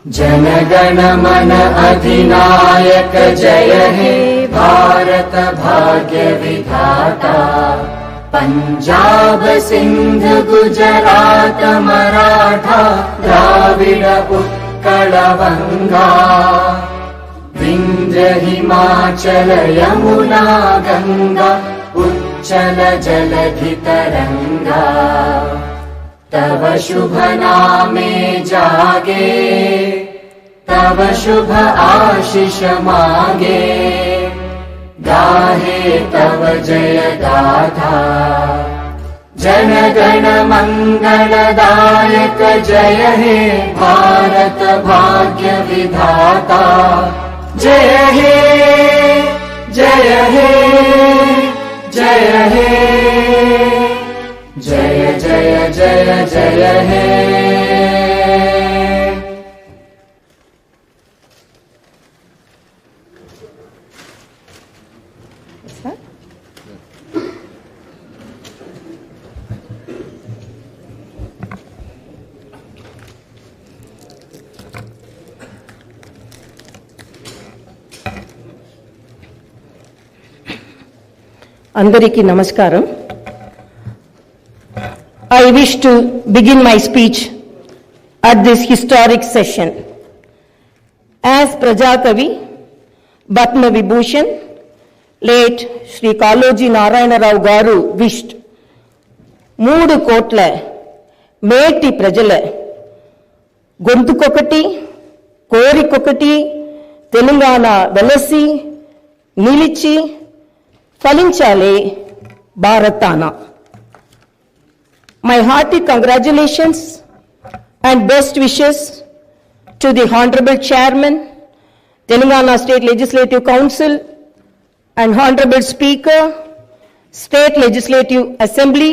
जनगण मन अधिनायक जय हे भारत भाग्य विधाता। पंजाब सिंध गुजरात मराठा द्राविड उत्कल बंगा। विंध्य हिमाचल यमुना गंगा उच्चल जलधि तरंगा। तव शुभ नामे जागे तव शुभ आशीष मागे। गाहे तव जय गाथा जन गण मंगलदायक जय हे भारत भाग्य विधाता। जय हे जय हे जय हे जय जय जय जय हे। Andariki Namaskaram. I wish to begin my speech at this historic session. As Prajakavi, Batma Vibhushan, late Sri Kaloji Narayana Rao Garu wished, 3 కోట్ల మేటి ప్రజల గొంతుకొకటి కోరికొకటి తెలంగాణ వెలసి నిలిచి ఫలించాలి భారతాన. My hearty congratulations and best wishes to the Honorable Chairman, Telangana State Legislative Council and Honorable Speaker, State Legislative Assembly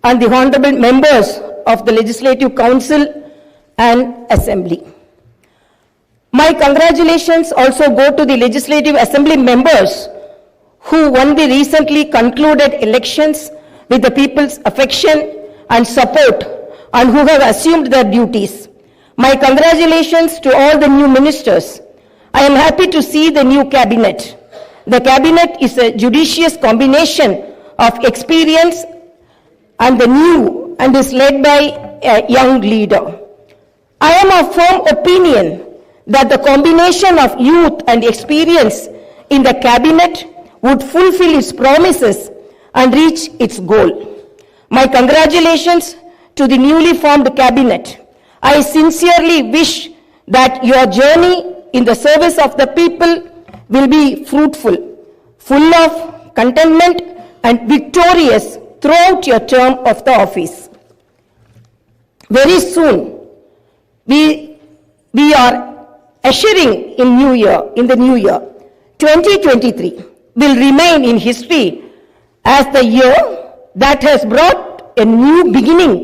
and the Honorable Members of the Legislative Council and Assembly. My congratulations also go to the Legislative Assembly members who won the recently concluded elections with the people's affection and support and who have assumed their duties. My congratulations to all the new ministers. I am happy to see the new cabinet. The cabinet is a judicious combination of experience and the new and is led by a young leader. I am of firm opinion that the combination of youth and experience in the cabinet would fulfill its promises and reach its goal. My congratulations to the newly formed cabinet. I sincerely wish that your journey in the service of the people will be fruitful, full of contentment and victorious throughout your term of the office. Very soon, we are ushering in the new year. 2023 will remain in history as the year that has brought a new beginning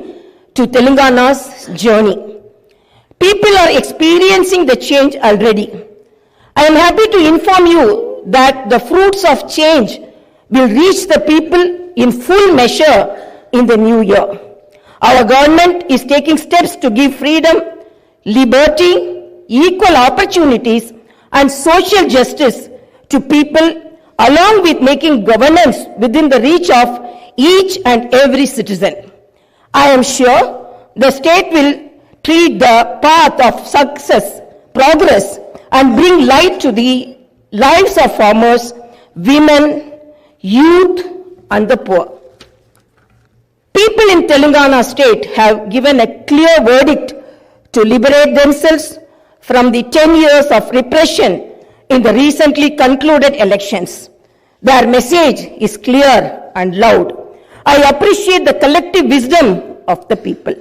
to Telangana's journey. People are experiencing the change already. I am happy to inform you that the fruits of change will reach the people in full measure in the new year. Our government is taking steps to give freedom, liberty, equal opportunities, and social justice to people, along with making governance within the reach of each and every citizen. I am sure the state will tread the path of success, progress, and bring light to the lives of farmers, women, youth, and the poor. People in Telangana state have given a clear verdict to liberate themselves from the 10 years of repression in the recently concluded elections. Their message is clear and loud. I appreciate the collective wisdom of the people.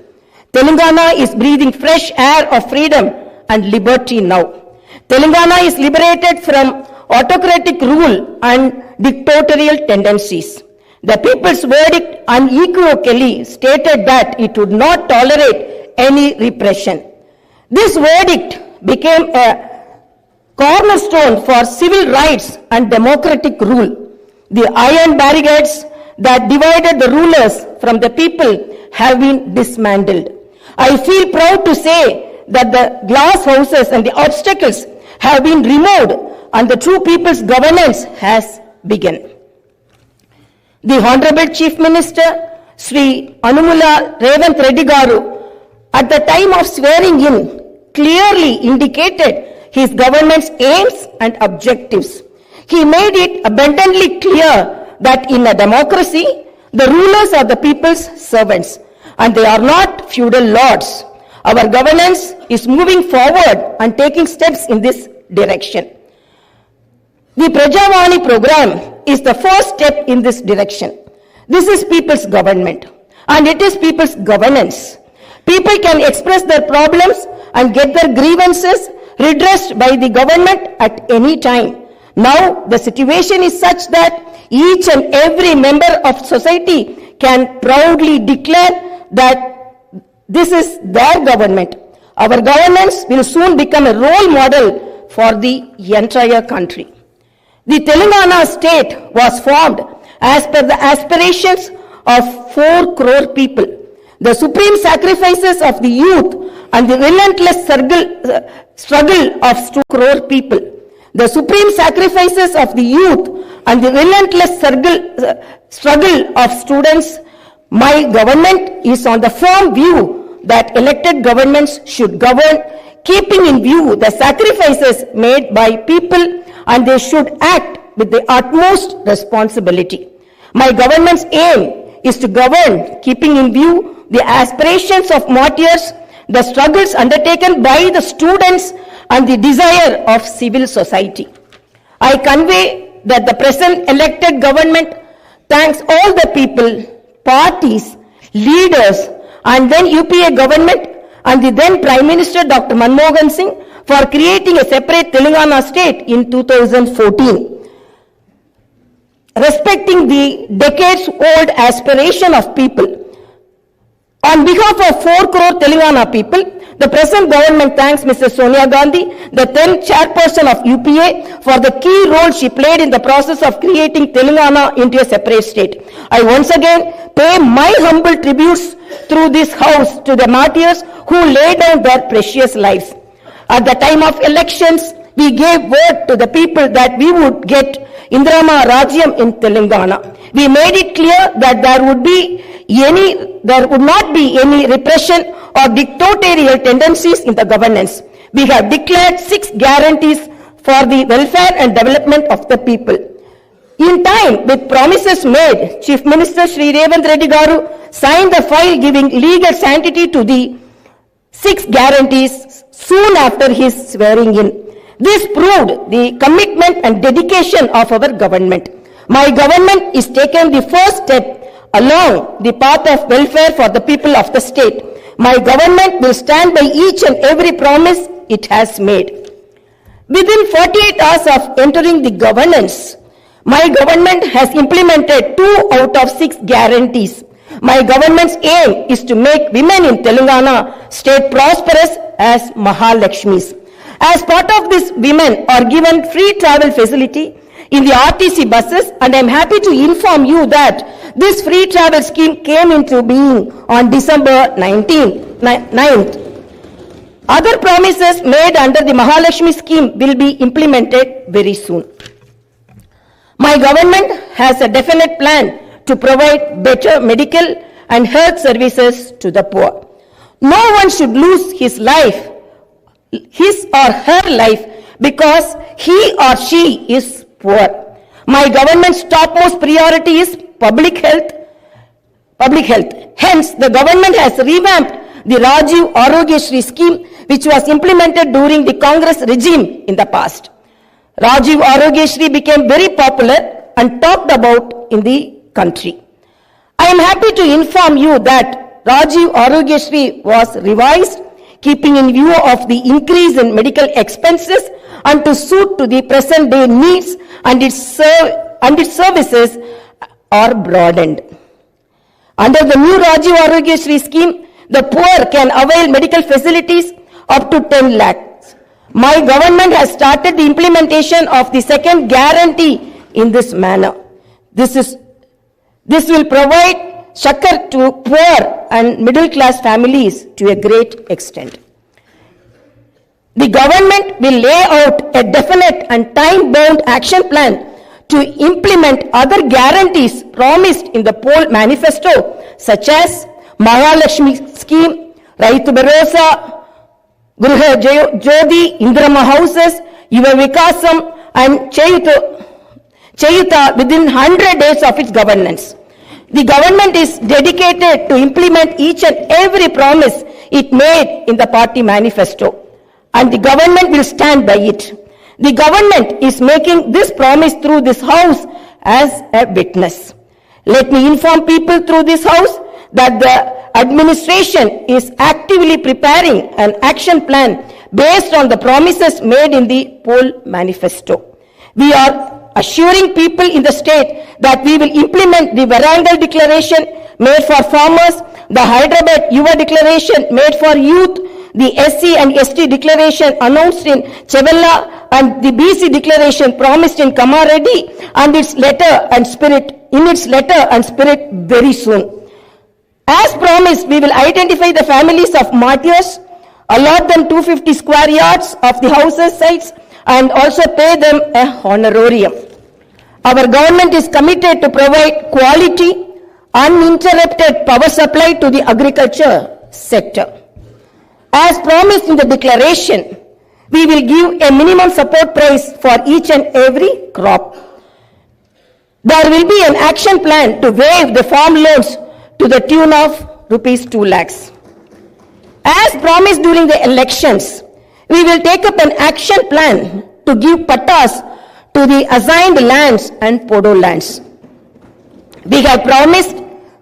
Telangana is breathing fresh air of freedom and liberty now. Telangana is liberated from autocratic rule and dictatorial tendencies. The people's verdict unequivocally stated that it would not tolerate any repression. This verdict became a cornerstone for civil rights and democratic rule. The iron barricades that divided the rulers from the people have been dismantled. I feel proud to say that the glass houses and the obstacles have been removed and the true people's governance has begun. The Honorable Chief Minister, Sri Anumula Revanth Reddy Garu, at the time of swearing in, clearly indicated his government's aims and objectives. He made it abundantly clear that in a democracy, the rulers are the people's servants and they are not feudal lords. Our governance is moving forward and taking steps in this direction. The Prajavani program is the first step in this direction. This is people's government and it is people's governance. People can express their problems and get their grievances redressed by the government at any time. Now the situation is such that each and every member of society can proudly declare that this is their government. Our governance will soon become a role model for the entire country. The Telangana state was formed as per the aspirations of 4 crore people. The supreme sacrifices of the youth and the relentless struggle of 2 crore people. The supreme sacrifices of the youth and the relentless struggle of students. My government is on the firm view that elected governments should govern, keeping in view the sacrifices made by people, and they should act with the utmost responsibility. My government's aim is to govern, keeping in view the aspirations of martyrs, the struggles undertaken by the students, and the desire of civil society. I convey that the present elected government thanks all the people, parties, leaders, and then UPA government and the then Prime Minister Dr. Manmohan Singh for creating a separate Telangana state in 2014. Respecting the decades-old aspiration of people, on behalf of 4 crore Telangana people, the present government thanks Mrs. Sonia Gandhi, the then chairperson of UPA, for the key role she played in the process of creating Telangana into a separate state. I once again pay my humble tributes through this house to the martyrs who laid down their precious lives. At the time of elections, we gave word to the people that we would get Indrama Rajyam in Telangana. We made it clear that there would not be any repression or dictatorial tendencies in the governance. We have declared 6 guarantees for the welfare and development of the people. In time, with promises made, Chief Minister Sri Revanth Reddy Garu signed the file giving legal sanctity to the 6 guarantees soon after his swearing in. This proved the commitment and dedication of our government. My government is taking the first step along the path of welfare for the people of the state. My government will stand by each and every promise it has made. Within 48 hours of entering the governance, my government has implemented 2 out of 6 guarantees. My government's aim is to make women in Telangana state prosperous as Mahalakshmis. As part of this, women are given free travel facility in the RTC buses, and I am happy to inform you that this free travel scheme came into being on December 9th. Other promises made under the Mahalakshmi scheme will be implemented very soon. My government has a definite plan to provide better medical and health services to the poor. No one should lose his or her life because he or she is poor. My government's topmost priority is public health. Hence, the government has revamped the Rajiv Arogyashri scheme, which was implemented during the Congress regime in the past. Rajiv Arogyashri became very popular and talked about in the country. I am happy to inform you that Rajiv Arogyashri was revised, keeping in view of the increase in medical expenses and to suit to the present day needs, and its services are broadened. Under the new Rajiv Arogyashri scheme, the poor can avail medical facilities up to 10 lakhs. My government has started the implementation of the second guarantee in this manner. This will provide succor to poor and middle class families to a great extent. The government will lay out a definite and time-bound action plan to implement other guarantees promised in the poll manifesto, such as Mahalakshmi scheme, Raitu Bharosa, Griha Jyoti, Indrama houses, Yuva Vikasam, and Chayuta within 100 days of its governance. The government is dedicated to implement each and every promise it made in the party manifesto, and the government will stand by it. The government is making this promise through this house as a witness. Let me inform people through this house that the administration is actively preparing an action plan based on the promises made in the poll manifesto. We are assuring people in the state that we will implement the Varangal declaration made for farmers, the Hyderabad Yuva declaration made for youth, the SC and ST declaration announced in Chevella, and the BC declaration promised in Kamareddy, and its letter and spirit very soon. As promised, we will identify the families of martyrs, allot them 250 square yards of the houses sites, and also pay them a honorarium. Our government is committed to provide quality, uninterrupted power supply to the agriculture sector. As promised in the declaration, we will give a minimum support price for each and every crop. There will be an action plan to waive the farm loans to the tune of rupees 2 lakhs. As promised during the elections, we will take up an action plan to give pattas to the assigned lands and podo lands. We have promised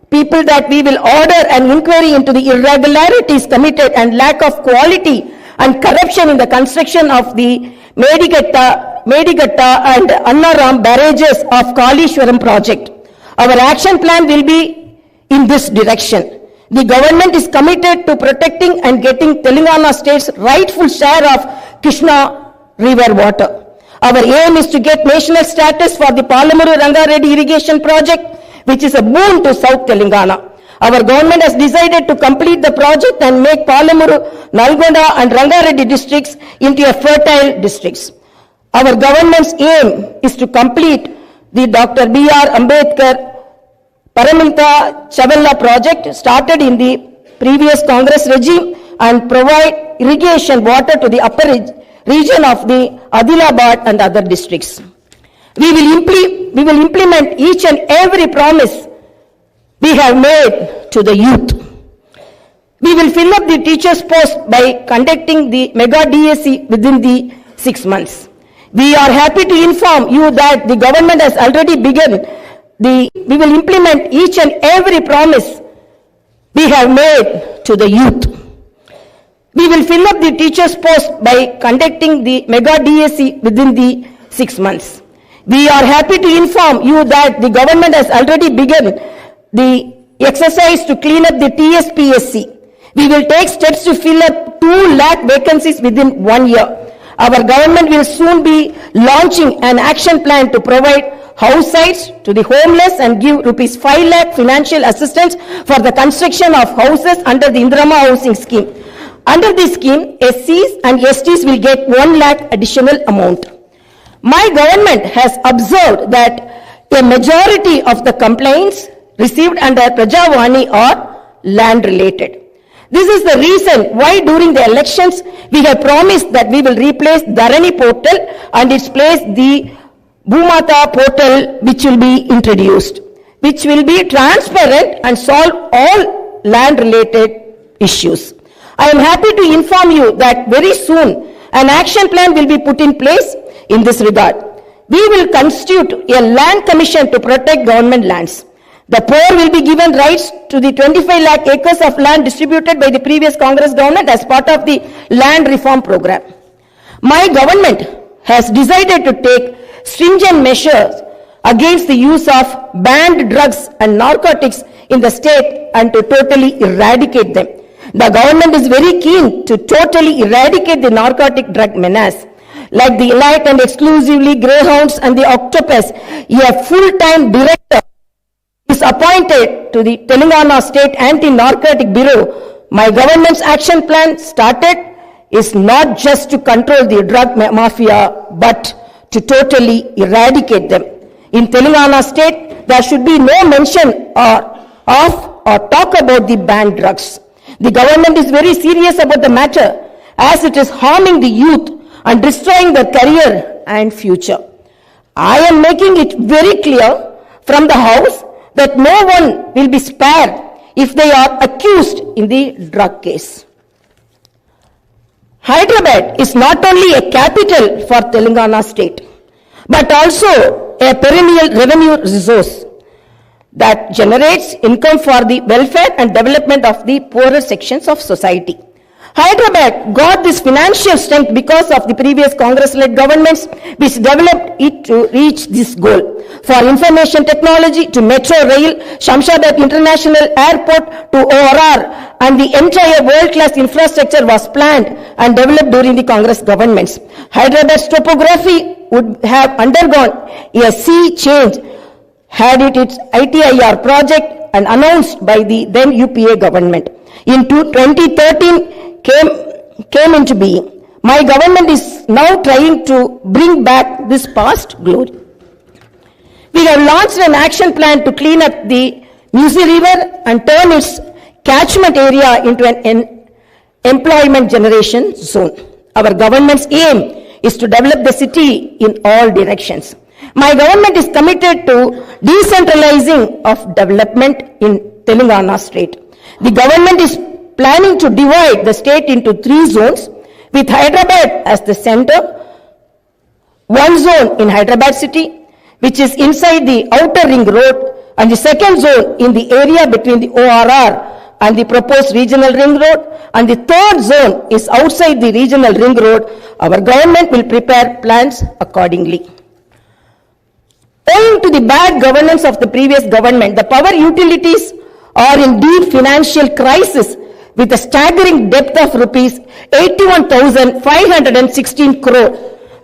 people that we will order an inquiry into the irregularities committed and lack of quality and corruption in the construction of the Medigatta and Annaram barrages of Kalishwaram project. Our action plan will be in this direction. The government is committed to protecting and getting Telangana state's rightful share of Krishna river water. Our aim is to get national status for the Palamuru Rangareddy irrigation project, which is a boon to South Telangana. Our government has decided to complete the project and make Palamuru, Nalgonda and Rangareddy districts into a fertile districts. Our government's aim is to complete the Dr. B.R. Ambedkar Paramita Chavella project started in the previous Congress regime and provide irrigation water to the upper region of the Adilabad and other districts. We will implement each and every promise we have made to the youth. We will fill up the teachers' post by conducting the mega DSC within the 6 months. We are happy to inform you that the government has already begun. We will implement each and every promise we have made to the youth. We will fill up the teachers' post by conducting the mega DSC within the 6 months. We are happy to inform you that the government has already begun the exercise to clean up the TSPSC. We will take steps to fill up 2 lakh vacancies within 1 year. Our government will soon be launching an action plan to provide house sites to the homeless and give rupees 5 lakh financial assistance for the construction of houses under the Indrama housing scheme. Under this scheme, SCs and STs will get 1 lakh additional amount. My government has observed that a majority of the complaints received under Prajavani are land related. This is the reason why during the elections we have promised that we will replace Dharani portal and its place the Bhumata portal, which will be introduced, which will be transparent and solve all land related issues. I am happy to inform you that very soon an action plan will be put in place in this regard. We will constitute a land commission to protect government lands. The poor will be given rights to the 25 lakh acres of land distributed by the previous Congress government as part of the land reform program. My government has decided to take stringent measures against the use of banned drugs and narcotics in the state and to totally eradicate them. The government is very keen to totally eradicate the narcotic drug menace. Like the elite and exclusively greyhounds and the octopus, a full-time director is appointed to the Telangana State Anti-Narcotic Bureau. My government's action plan started is not just to control the drug mafia, but to totally eradicate them. In Telangana state, there should be no mention of or talk about the banned drugs. The government is very serious about the matter as it is harming the youth and destroying their career and future. I am making it very clear from the House that no one will be spared if they are accused in the drug case. Hyderabad is not only a capital for Telangana state, but also a perennial revenue resource that generates income for the welfare and development of the poorer sections of society. Hyderabad got this financial strength because of the previous Congress-led governments which developed it to reach this goal. For information technology to metro rail, Shamshabad International Airport to ORR, and the entire world-class infrastructure was planned and developed during the Congress governments. Hyderabad's topography would have undergone a sea change had it its ITIR project and announced by the then UPA government. In 2013 came into being. My government is now trying to bring back this past glory. We have launched an action plan to clean up the Musi River and turn its catchment area into an employment generation zone. Our government's aim is to develop the city in all directions. My government is committed to decentralizing of development in Telangana state. The government is planning to divide the state into 3 zones with Hyderabad as the center. One zone in Hyderabad city, which is inside the outer ring road, and the second zone in the area between the ORR and the proposed regional ring road, and the third zone is outside the regional ring road. Our government will prepare plans accordingly. Owing to the bad governance of the previous government, the power utilities are in deep financial crisis with a staggering debt of rupees 81,516 crore.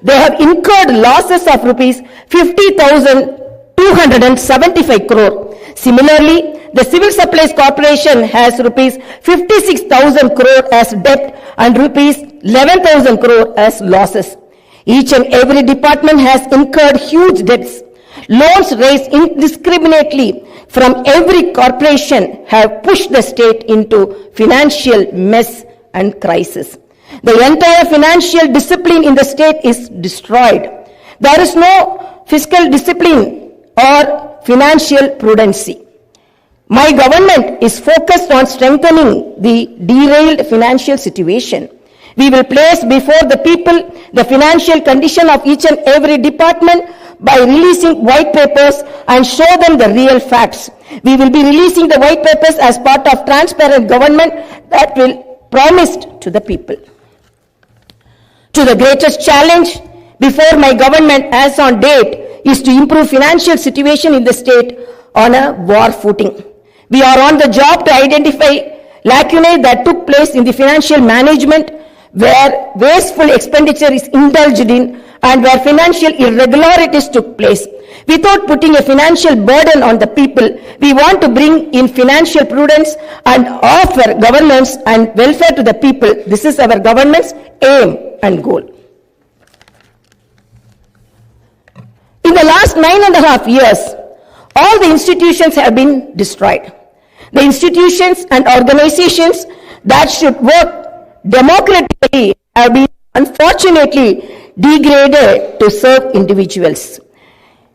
They have incurred losses of rupees 50,275 crore. Similarly, the Civil Supplies Corporation has rupees 56,000 crore as debt and rupees 11,000 crore as losses. Each and every department has incurred huge debts. Loans raised indiscriminately from every corporation have pushed the state into financial mess and crisis. The entire financial discipline in the state is destroyed. There is no fiscal discipline or financial prudency. My government is focused on strengthening the derailed financial situation. We will place before the people the financial condition of each and every department by releasing white papers and show them the real facts. We will be releasing the white papers as part of transparent government that will promised to the people. To the greatest challenge before my government as on date is to improve financial situation in the state on a war footing. We are on the job to identify lacunae that took place in the financial management where wasteful expenditure is indulged in and where financial irregularities took place. Without putting a financial burden on the people, we want to bring in financial prudence and offer governance and welfare to the people. This is our government's aim and goal. In the last 9.5 years, all the institutions have been destroyed. The institutions and organizations that should work democratically have been unfortunately degraded to serve individuals.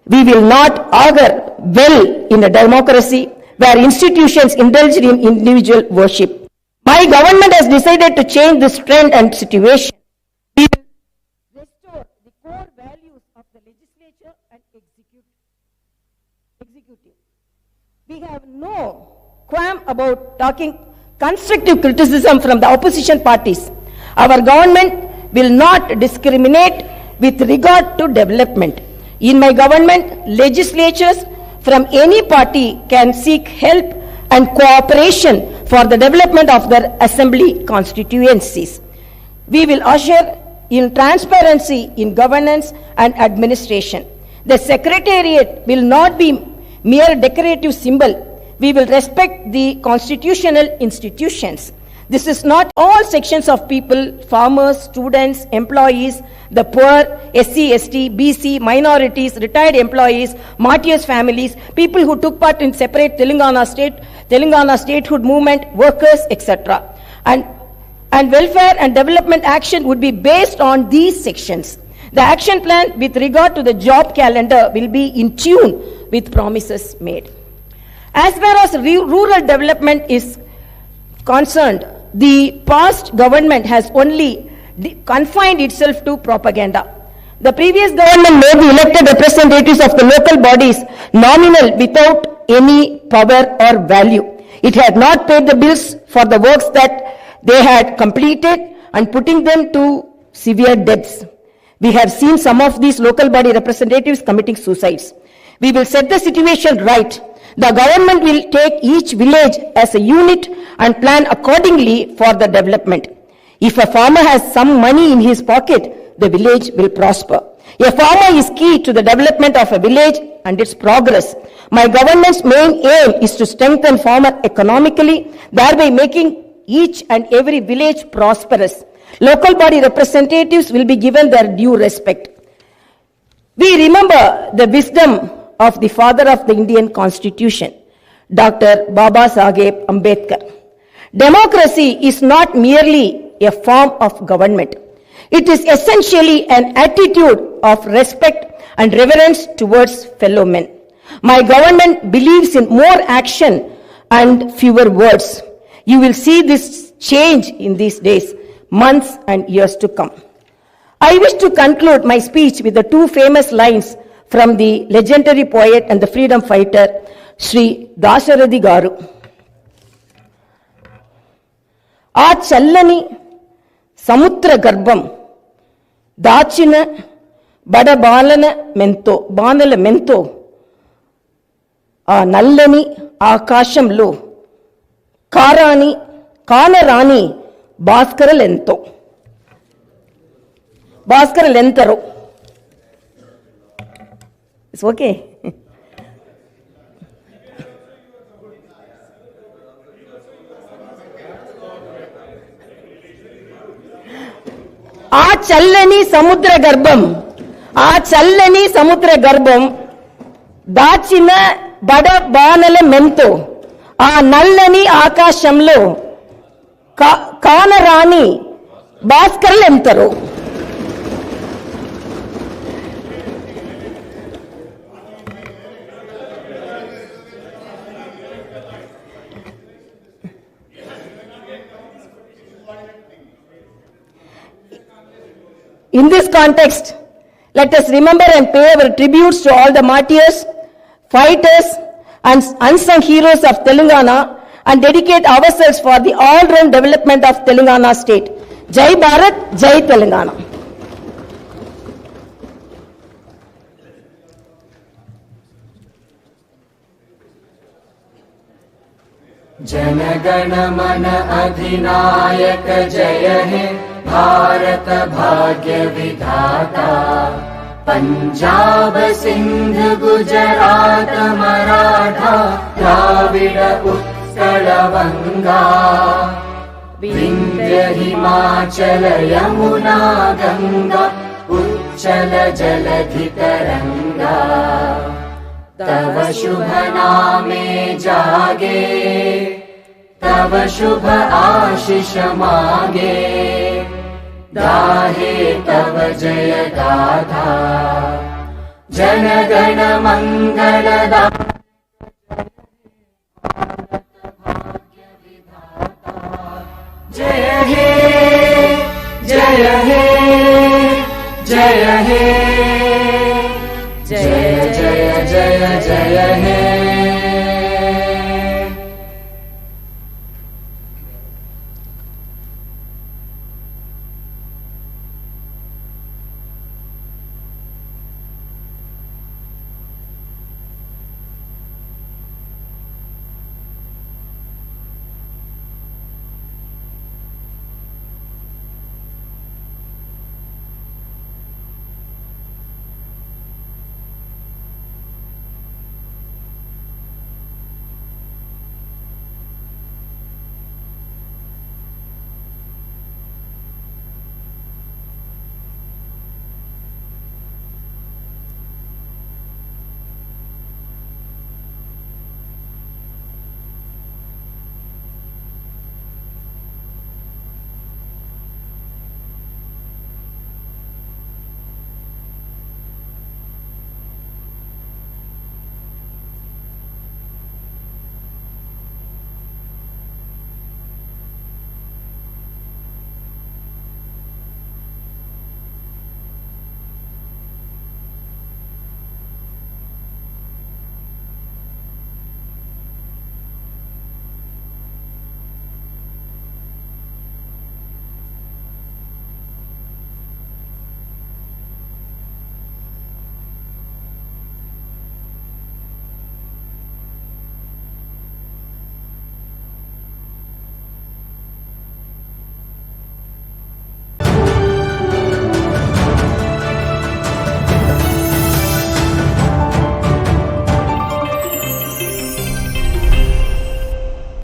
We will not augur well in a democracy where institutions indulge in individual worship. My government has decided to change this trend and situation. We will restore the core values of the legislature and executive. We have no qualm about talking constructive criticism from the opposition parties. Our government will not discriminate with regard to development. In my government, legislatures from any party can seek help and cooperation for the development of their assembly constituencies. We will usher in transparency in governance and administration. The secretariat will not be mere decorative symbol. We will respect the constitutional institutions. This is not all sections of people, farmers, students, employees, the poor, SC, ST, BC, minorities, retired employees, martyrs' families, people who took part in separate Telangana statehood movement, workers, etc. And welfare and development action would be based on these sections. The action plan with regard to the job calendar will be in tune with promises made. As far as rural development is concerned, the past government has only confined itself to propaganda. The previous government made the elected representatives of the local bodies nominal without any power or value. It had not paid the bills for the works that they had completed and putting them to severe debts. We have seen some of these local body representatives committing suicides. We will set the situation right. The government will take each village as a unit and plan accordingly for the development. If a farmer has some money in his pocket, the village will prosper. A farmer is key to the development of a village and its progress. My government's main aim is to strengthen farmer economically, thereby making each and every village prosperous. Local body representatives will be given their due respect. We remember the wisdom of the father of the Indian Constitution, Dr. Baba Saheb Ambedkar. Democracy is not merely a form of government. It is essentially an attitude of respect and reverence towards fellow men. My government believes in more action and fewer words. You will see this change in these days, months and years to come. I wish to conclude my speech with the two famous lines from the legendary poet and the freedom fighter, Sri Dasharathy Garu. ఆ చల్లని సముద్ర గర్భం దాచిన బడబాలన బాణల మెంతో ఆ నల్లని ఆకాశంలో కానరాని భాస్కరలెంతరో. It's okay. ఆ చల్లని సముద్ర గర్భం దాచిన బడబానల మెంతో ఆ నల్లని ఆకాశంలో కానరాని భాస్కరులెంతరో. In this context, let us remember and pay our tributes to all the martyrs, fighters, and unsung heroes of Telangana and dedicate ourselves for the all-round development of Telangana state. Jai Bharat, Jai Telangana. Jana Gana मन अधिनायक जय हे भारत भाग्य विधाता। पंजाब सिंध गुजरात मराठा द्राविड उत्कल बंगा विंध्य हिमाचल यमुना गंगा उच्चल जलधि तरंगा। तव शुभ नामे जागे तव शुभ आशीष मागे गाहे तव जय गाथा जन गण मंगलदा। जय हे जय हे जय हे जय जय जय जय हे।